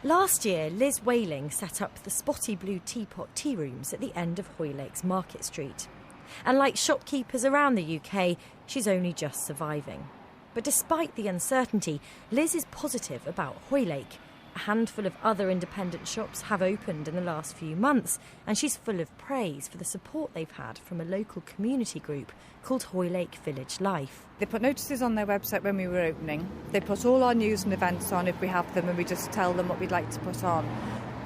Last year, Liz Whaling set up the Spotty Blue Teapot tea rooms at the end of Hoylake's Market Street. And like shopkeepers around the UK, she's only just surviving. But despite the uncertainty, Liz is positive about Hoylake. A handful of other independent shops have opened in the last few months, and she's full of praise for the support they've had from a local community group called Hoylake Village Life. They put notices on their website when we were opening. They put all our news and events on if we have them, and we just tell them what we'd like to put on.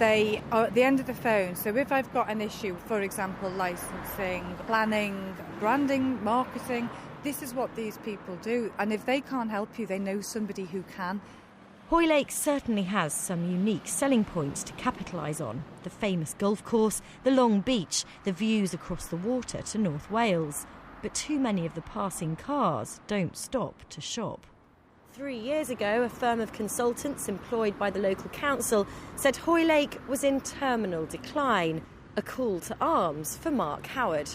They are at the end of the phone, so if I've got an issue, for example, licensing, planning, branding, marketing, this is what these people do. And if they can't help you, they know somebody who can. Hoylake certainly has some unique selling points to capitalise on. The famous golf course, the long beach, the views across the water to North Wales. But too many of the passing cars don't stop to shop. 3 years ago, a firm of consultants employed by the local council said Hoylake was in terminal decline, a call to arms for Mark Howard.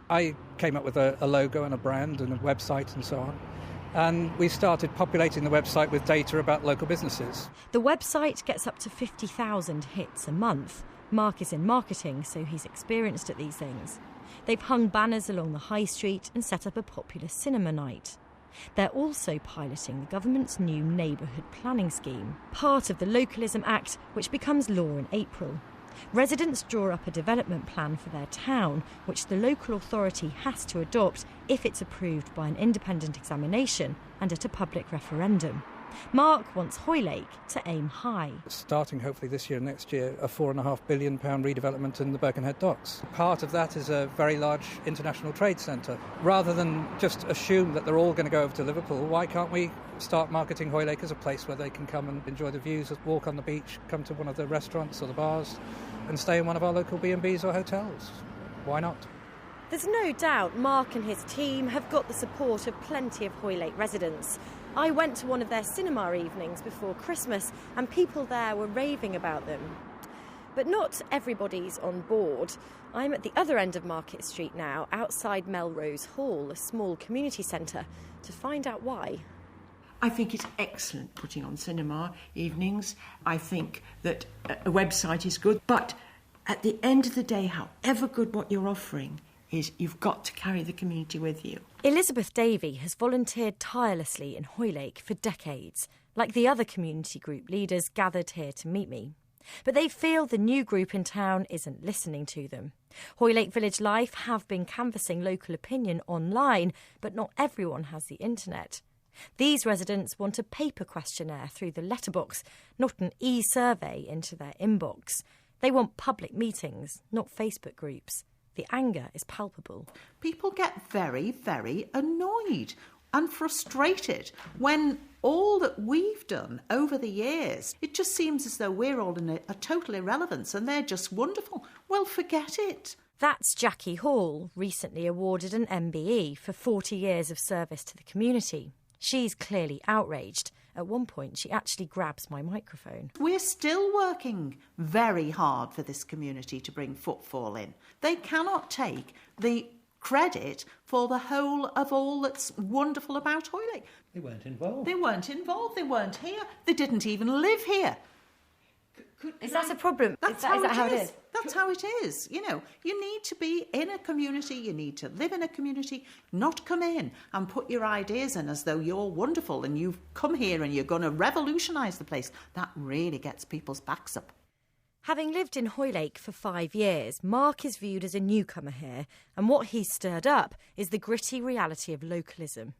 I came up with a logo and a brand and a website and so on. And we started populating the website with data about local businesses. The website gets up to 50,000 hits a month. Mark is in marketing, so he's experienced at these things. They've hung banners along the high street and set up a popular cinema night. They're also piloting the government's new neighbourhood planning scheme, part of the Localism Act, which becomes law in April. Residents draw up a development plan for their town, which the local authority has to adopt if it's approved by an independent examination and at a public referendum. Mark wants Hoylake to aim high. Starting hopefully this year and next year, a £4.5 billion redevelopment in the Birkenhead docks. Part of that is a very large international trade centre. Rather than just assume that they're all going to go over to Liverpool, why can't we start marketing Hoylake as a place where they can come and enjoy the views, walk on the beach, come to one of the restaurants or the bars and stay in one of our local B&Bs or hotels? Why not? There's no doubt Mark and his team have got the support of plenty of Hoylake residents. I went to one of their cinema evenings before Christmas and people there were raving about them. But not everybody's on board. I'm at the other end of Market Street now, outside Melrose Hall, a small community centre, to find out why. I think it's excellent putting on cinema evenings. I think that a website is good, but at the end of the day, however good what you're offering is, you've got to carry the community with you. Elizabeth Davey has volunteered tirelessly in Hoylake for decades, like the other community group leaders gathered here to meet me. But they feel the new group in town isn't listening to them. Hoylake Village Life have been canvassing local opinion online, but not everyone has the internet. These residents want a paper questionnaire through the letterbox, not an e-survey into their inbox. They want public meetings, not Facebook groups. The anger is palpable. People get very, very annoyed and frustrated when all that we've done over the years, it just seems as though we're all in a total irrelevance and they're just wonderful. Well, forget it. That's Jackie Hall, recently awarded an MBE for 40 years of service to the community. She's clearly outraged. At one point, she actually grabs my microphone. We're still working very hard for this community to bring footfall in. They cannot take the credit for the whole of all that's wonderful about Hoylake. They weren't involved. They weren't involved. They weren't here. They didn't even live here. Is that a problem? That's is that how it is? That's how it is. You know, you need to be in a community, you need to live in a community, not come in and put your ideas in as though you're wonderful and you've come here and you're going to revolutionise the place. That really gets people's backs up. Having lived in Hoylake for 5 years, Mark is viewed as a newcomer here, and what he's stirred up is the gritty reality of localism.